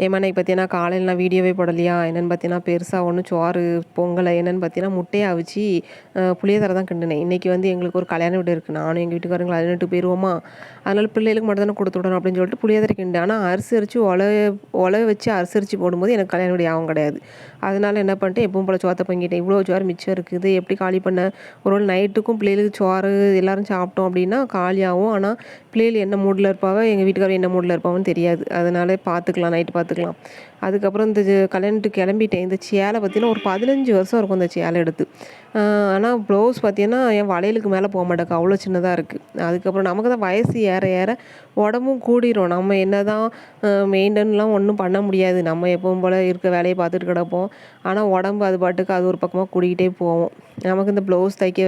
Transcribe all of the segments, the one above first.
ஏம்மா இன்னைக்கு பார்த்தீங்கன்னா காலையில் நான் வீடியோவே போடலையா என்னென்னு பார்த்தீங்கன்னா பெருசாக ஒன்றும் சோறு பொங்கலை என்னென்னு பார்த்தீங்கன்னா முட்டையை அவிச்சு புளியோதரை தான் கிண்டினேன். இன்றைக்கி வந்து எங்களுக்கு ஒரு கல்யாண வீடு இருக்குது. நானும் எங்கள் வீட்டுக்காரங்களும் கல்யாணத்துக்கு போயிடுவோமா, அதனால் பிள்ளைகளுக்கு மட்டும் தானே கொடுத்து விடணும் அப்படின்னு சொல்லிட்டு புளியோதரை கிண்டு. ஆனால் அரிசி ஒலை வச்சு அரிசி போடும்போது எனக்கு கல்யாண வீடு யாவும் கிடையாது. அதனால் என்ன பண்ணிட்டேன், எப்பவும் போல் சோத்தை பொங்கிட்டேன். இவ்வளோ சோறு மிச்சம் இருக்குது, எப்படி காலி பண்ண? ஒரு வேளை நைட்டுக்கும் பிள்ளைகளுக்கு சோறு எல்லோரும் சாப்பிட்டோம் அப்படின்னா காலியாகும். ஆனால் பிள்ளைகள் என்ன மூடில் இருப்பாவோ, எங்கள் வீட்டுக்காரர் என்ன மூடில் இருப்பாவோன்னு தெரியாது. அதனால பார்த்துக்கலாம், நைட்டு பார்த்துக்கலாம். அதுக்கப்புறம் இந்த கல்யாணத்துக்கு கிளம்பிட்டேன். இந்த சேலை பார்த்தீங்கன்னா ஒரு 15 வருஷம் இருக்கும் இந்த சேலை எடுத்து. ஆனால் ப்ளவுஸ் பார்த்தீங்கன்னா என் வளையலுக்கு மேலே போக மாட்டேங்க, அவ்வளோ சின்னதாக இருக்குது. அதுக்கப்புறம் நமக்கு தான் வயசு ஏற ஏற உடம்பும் கூடிரும். நம்ம என்ன தான் மெயின்டென்லாம் ஒன்றும் பண்ண முடியாது. நம்ம எப்பவும் போல் இருக்க வேலையை பார்த்துட்டு கிடப்போம். ஆனால் உடம்பு அது பாட்டுக்கு அது ஒரு பக்கமாக கூடிக்கிட்டே போவோம். நமக்கு இந்த ப்ளவுஸ் தைக்க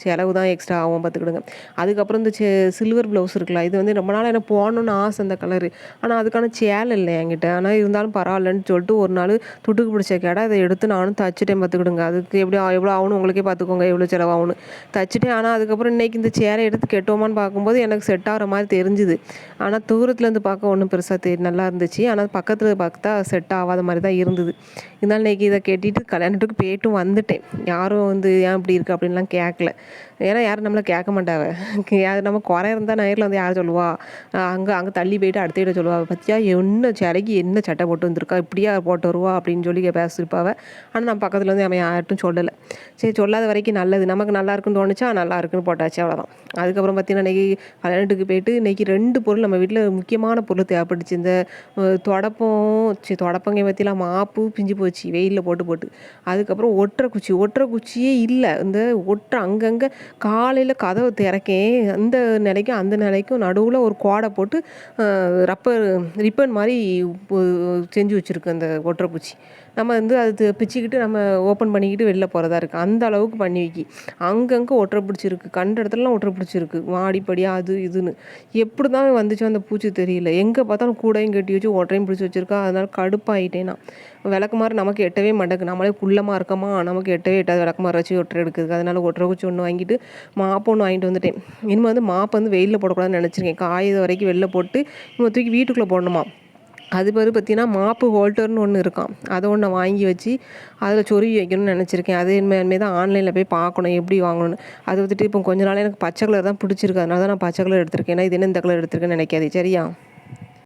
செலவு தான் எக்ஸ்ட்ரா ஆகும் பார்த்துக்கிடுங்க. அதுக்கப்புறம் இந்த சில்வர் ப்ளவுஸ் இருக்குல்ல, இது வந்து ரொம்ப நாள் எனக்கு போகணுன்னு ஆசை அந்த கலரு. ஆனால் அதுக்கான சேலை இல்லை என்கிட்ட. ஆனால் இருந்தாலும் பரவாயில்லன்னு சொல்லிட்டு ஒரு நாள் துட்டுக்கு பிடிச்ச கடை அதை எடுத்து நானும் தச்சுட்டேன் பார்த்துக்கிடுங்க. அதுக்கு எவ்வளோ ஆகணும் உங்களுக்கே பார்த்துக்கோங்க, எவ்வளோ செலவாகணும் தச்சுட்டேன். ஆனால் அதுக்கப்புறம் இன்றைக்கி இந்த சேலை எடுத்து கெட்டோமான்னு பார்க்கும்போது எனக்கு செட் ஆகிற மாதிரி தெரிஞ்சுது. ஆனால் தூரத்துலேருந்து பார்க்க ஒன்றும் பெருசாக நல்லா இருந்துச்சு. ஆனால் பக்கத்தில் பார்த்தா செட் ஆகாத மாதிரி தான் இருந்தது. இருந்தாலும் இன்றைக்கி இதை கட்டிட்டு கல்யாணத்துக்கு போய்ட்டும் வந்துட்டேன். யாரும் வந்து ஏன் இப்படி இருக்குது அப்படின்லாம் கேட்கல. ஏன்னா யாரும் நம்மளை கேட்க மாட்டாங்க. அது நம்ம குறை இருந்தால் நேரில் வந்து யார் சொல்லுவா? அங்கே தள்ளி போயிட்டு அடுத்த வீட்டை சொல்லுவா, பத்தியா என்ன சேலைக்கு என்ன சட்டை போட்டு வந்திருக்கா, இப்படியா போட்டு வருவா அப்படின்னு சொல்லி பேசியிருப்பாவ. ஆனால் நம்ம பக்கத்தில் வந்து நம்ம யார்ட்டும் சொல்லலை. சரி, சொல்லாத வரைக்கும் நல்லது. நமக்கு நல்லா இருக்குன்னு தோணுச்சா நல்லா இருக்குன்னு போட்டாச்சு, அவ்வளோதான். அதுக்கப்புறம் பார்த்தீங்கன்னா இன்றைக்கி கல்யாணத்துக்கு போயிட்டு இன்றைக்கி 2 பொருள் நம்ம வீட்டில் முக்கியமான பொருள் தேவைப்பட்டுச்சு. இந்த தொடப்பங்க பற்றிலாம் மாப்பு பிஞ்சு போச்சு வெயிலில் போட்டு. அதுக்கப்புறம் ஒற்றை குச்சியே இல்லை. இந்த அங்கங்கே காலையில் கதவை திறக்கேன், அந்த நிலைக்கும் நடுவில் ஒரு கோடை போட்டு ரிப்பன் மாதிரி செஞ்சு வச்சுருக்கு அந்த ஒற்றை குச்சி. நம்ம வந்து அது பிச்சுக்கிட்டு நம்ம ஓப்பன் பண்ணிக்கிட்டு வெளில போகிறதா இருக்குது. அந்த அளவுக்கு பண்ணி வைக்கி. அங்கங்கே ஒற்றை பிடிச்சிருக்கு, கண்ட இடத்துலலாம் ஒற்றை பிடிச்சிருக்கு, மாடிப்படியாக அது இதுன்னு. எப்படி தான் வந்துச்சோ அந்த பூச்சி தெரியல. எங்கே பார்த்தாலும் கூடையும் கட்டி வச்சு ஒற்றையும் பிடிச்சி வச்சுருக்கா. அதனால் கடுப்பாயிட்டேன் நான். விளக்குமாறு நமக்கு எட்டவே மாட்டேங்குது. நம்மளே குள்ளமாக இருக்கமா, நமக்கு எட்டவே எட்டாது விளக்குமாறு வச்சு ஒற்றை எடுக்குது. அதனால் ஒற்றை குச்சி ஒன்று வாங்கிட்டு மாப்பு ஒன்று வாங்கிட்டு வந்துட்டேன். இனிமேல் வந்து மாப்பு வந்து வெயிலில் போடக்கூடாதுன்னு நினச்சிருக்கேன். காய வரைக்கும் வெளில போட்டு இவங்க தூக்கி வீட்டுக்குள்ளே போடணுமா. அது பார்த்தீங்கன்னா மாப்பு ஹோல்டர்னு ஒன்று இருக்கான். அதை ஒன்று வாங்கி வச்சு அதில் சொருவி வைக்கணும்னு நினச்சிருக்கேன். அது இனிமே தான் ஆன்லைனில் போய் பார்க்கணும் எப்படி வாங்கணும்னு. அது வந்துட்டு இப்போ கொஞ்ச நாள் எனக்கு பச்சை கலர் தான் பிடிச்சிருக்கு. அதனால தான் நான் பச்சை கலர் எடுத்திருக்கேன். ஏன்னா இது என்ன இந்த கலர் எடுத்திருக்கேன்னு நினைக்காது, சரியா?